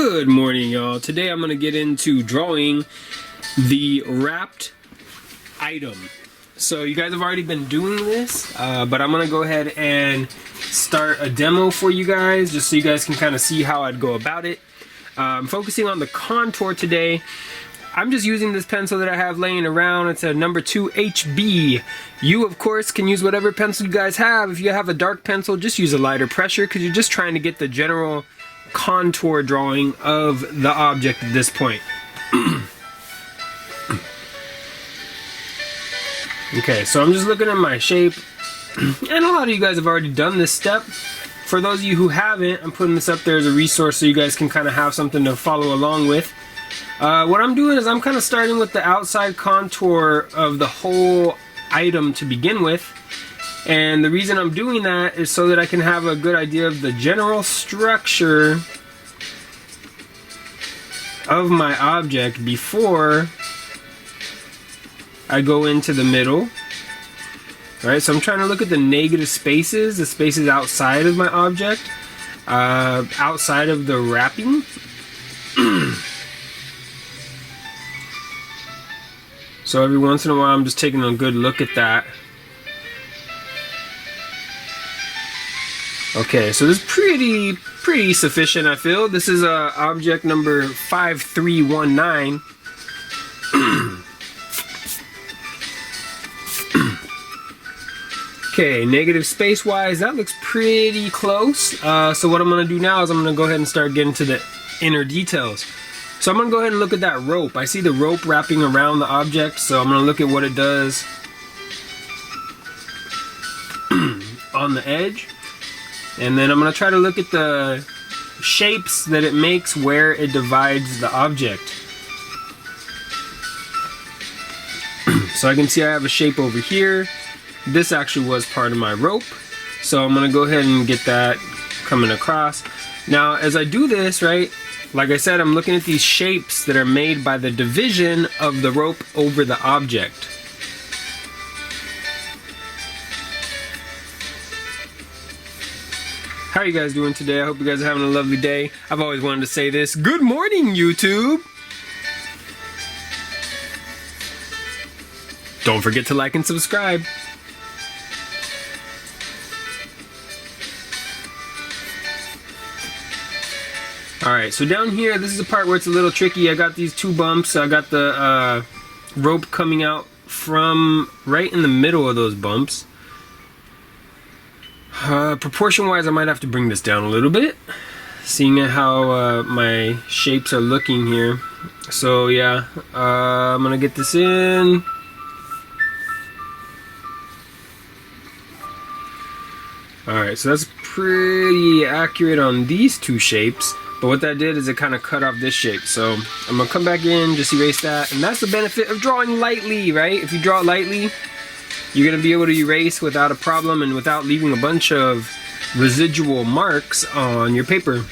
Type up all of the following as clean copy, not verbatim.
Good morning, y'all. Today I'm going to get into drawing the wrapped item. So you guys have already been doing this, but I'm going to go ahead and start a demo for you guys just so you guys can kind of see how I'd go about it. I'm focusing on the contour today. I'm just using this pencil that I have laying around. It's a number 2 HB. You, of course, can use whatever pencil you guys have. If you have a dark pencil, just use a lighter pressure because you're just trying to get the general contour drawing of the object at this point. Okay, so I'm just looking at my shape, and a lot of you guys have already done this step. For those of you who haven't, I'm putting this up there as a resource so you guys can kind of have something to follow along with. What I'm doing is I'm kind of starting with the outside contour of the whole item to begin with. And the reason I'm doing that is so that I can have a good idea of the general structure of my object before I go into the middle. Alright, so I'm trying to look at the negative spaces, the spaces outside of my object, outside of the wrapping. So every once in a while I'm just taking a good look at that. Okay, so this is pretty sufficient, I feel. This is object number 5319. Okay, negative space-wise, that looks pretty close. So what I'm going to do now is I'm going to go ahead and start getting to the inner details. So I'm going to go ahead and look at that rope. I see the rope wrapping around the object, so I'm going to look at what it does on the edge. And then I'm going to try to look at the shapes that it makes where it divides the object. So I can see I have a shape over here. This actually was part of my rope. So I'm going to go ahead and get that coming across. Now as I do this, right, like I said, I'm looking at these shapes that are made by the division of the rope over the object. How are you guys doing today? I hope you guys are having a lovely day. I've always wanted to say this. Good morning, YouTube! Don't forget to like and subscribe. Alright, so down here, this is the part where it's a little tricky. I got these two bumps. I got the rope coming out from right in the middle of those bumps. Proportion-wise, I might have to bring this down a little bit, seeing how my shapes are looking here. So yeah, I'm gonna get this in. Alright, so that's pretty accurate on these two shapes, but what that did is it kind of cut off this shape. So I'm gonna come back in, just erase that, and that's the benefit of drawing lightly, right? If you draw it lightly, you're going to be able to erase without a problem and without leaving a bunch of residual marks on your paper.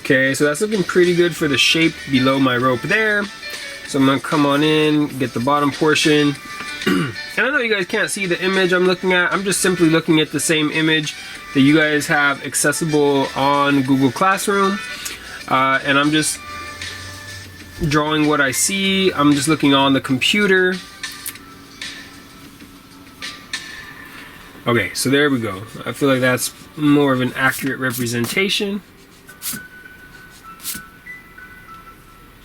Okay, so that's looking pretty good for the shape below my rope there. So I'm going to come on in, get the bottom portion. And I know you guys can't see the image I'm looking at. I'm just simply looking at the same image that you guys have accessible on Google Classroom. And I'm just drawing what I see. I'm just looking on the computer. Okay, so there we go. I feel like that's more of an accurate representation.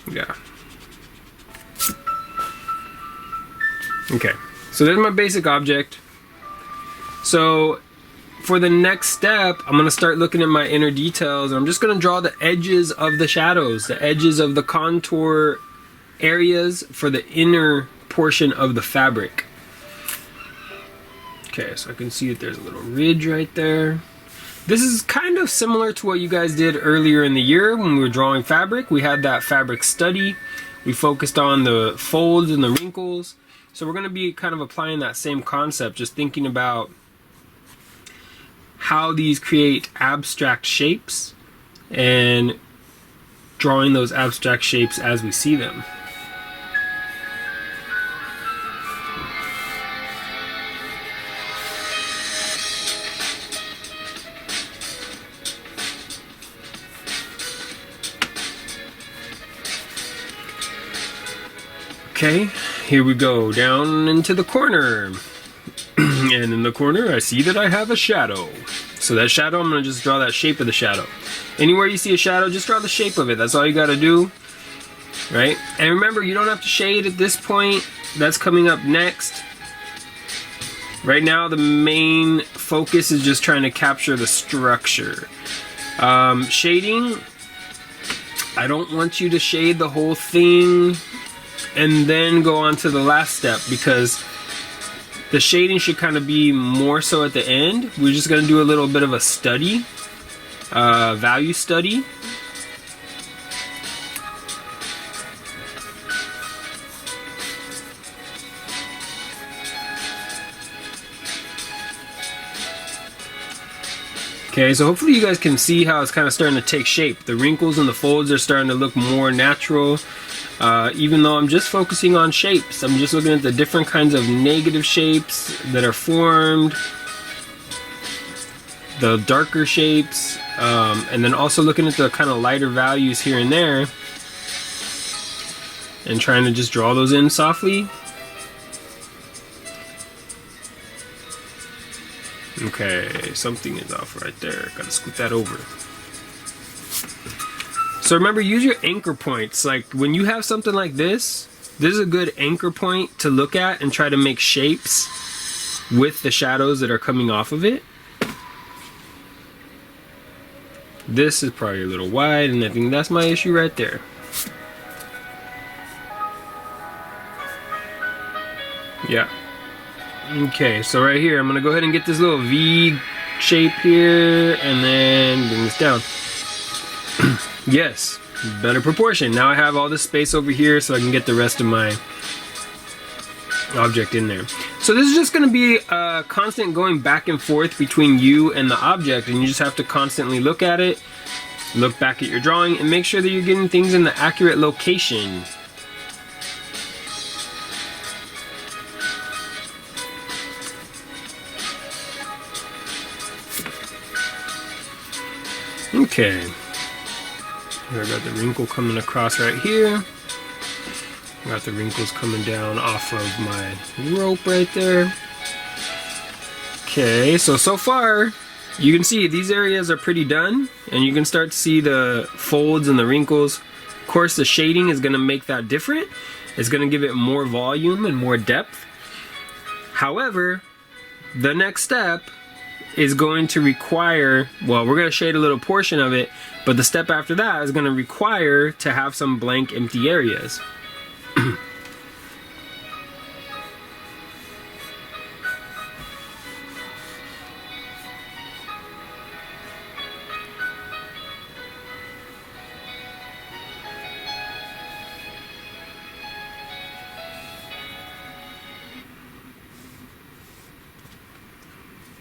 Yeah. Okay, so there's my basic object. So for the next step, I'm going to start looking at my inner details, and I'm just going to draw the edges of the shadows, the edges of the contour areas for the inner portion of the fabric. Okay, so I can see that there's a little ridge right there. This is kind of similar to what you guys did earlier in the year when we were drawing fabric. We had that fabric study. We focused on the folds and the wrinkles. So we're going to be kind of applying that same concept, just thinking about how these create abstract shapes and drawing those abstract shapes as we see them. Okay, here we go, down into the corner. And in the corner, I see that I have a shadow. So that shadow, I'm going to just draw that shape of the shadow. Anywhere you see a shadow, just draw the shape of it. That's all you got to do. Right? And remember, you don't have to shade at this point. That's coming up next. Right now, the main focus is just trying to capture the structure. Shading, I don't want you to shade the whole thing and then go on to the last step, because the shading should kind of be more so at the end. We're just going to do a little bit of a study, value study. Okay, so hopefully you guys can see how it's kind of starting to take shape. The wrinkles and the folds are starting to look more natural. Even though I'm just focusing on shapes, I'm just looking at the different kinds of negative shapes that are formed, the darker shapes, and then also looking at the kind of lighter values here and there, and trying to just draw those in softly. Okay, something is off right there. Gotta scoot that over. So remember, use your anchor points. Like when you have something like this is a good anchor point to look at and try to make shapes with the shadows that are coming off of it. This is probably a little wide, and I think that's my issue right there. Yeah. Okay, so right here, I'm gonna go ahead and get this little V shape here, and then bring this down. Yes, better proportion. Now I have all this space over here, so I can get the rest of my object in there. So this is just gonna be a constant going back and forth between you and the object, and you just have to constantly look at it, look back at your drawing, and make sure that you're getting things in the accurate location. Okay, here I got the wrinkle coming across right here. I got the wrinkles coming down off of my rope right there. Okay, so far you can see these areas are pretty done, and you can start to see the folds and the wrinkles. Of course, the shading is going to make that different. It's going to give it more volume and more depth. However, the next step is going to require, well, we're going to shade a little portion of it, but the step after that is going to require to have some blank empty areas.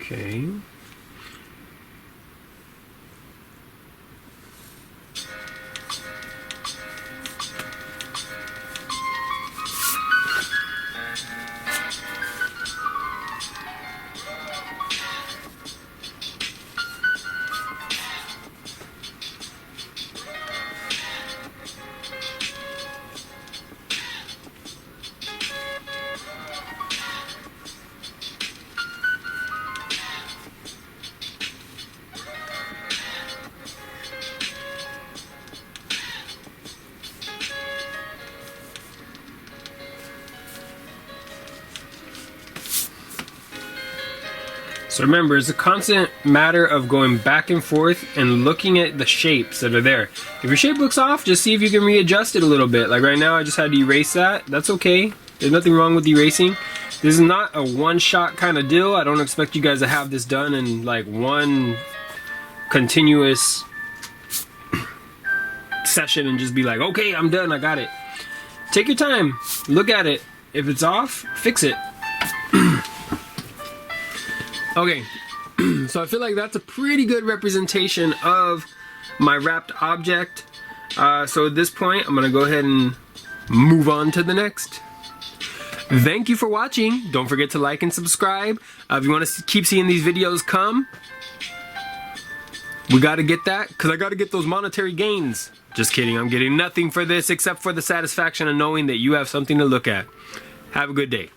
Okay. So remember, it's a constant matter of going back and forth and looking at the shapes that are there. If your shape looks off, just see if you can readjust it a little bit. Like right now, I just had to erase that. That's okay. There's nothing wrong with erasing. This is not a one-shot kind of deal. I don't expect you guys to have this done in like one continuous session and just be like, okay, I'm done, I got it. Take your time, look at it. If it's off, fix it. Okay, so I feel like that's a pretty good representation of my wrapped object. So at this point, I'm gonna go ahead and move on to the next. Thank you for watching. Don't forget to like and subscribe. If you want to keep seeing these videos come, We got to get that because I got to get those monetary gains. Just kidding. I'm getting nothing for this except for the satisfaction of knowing that you have something to look at. Have a good day.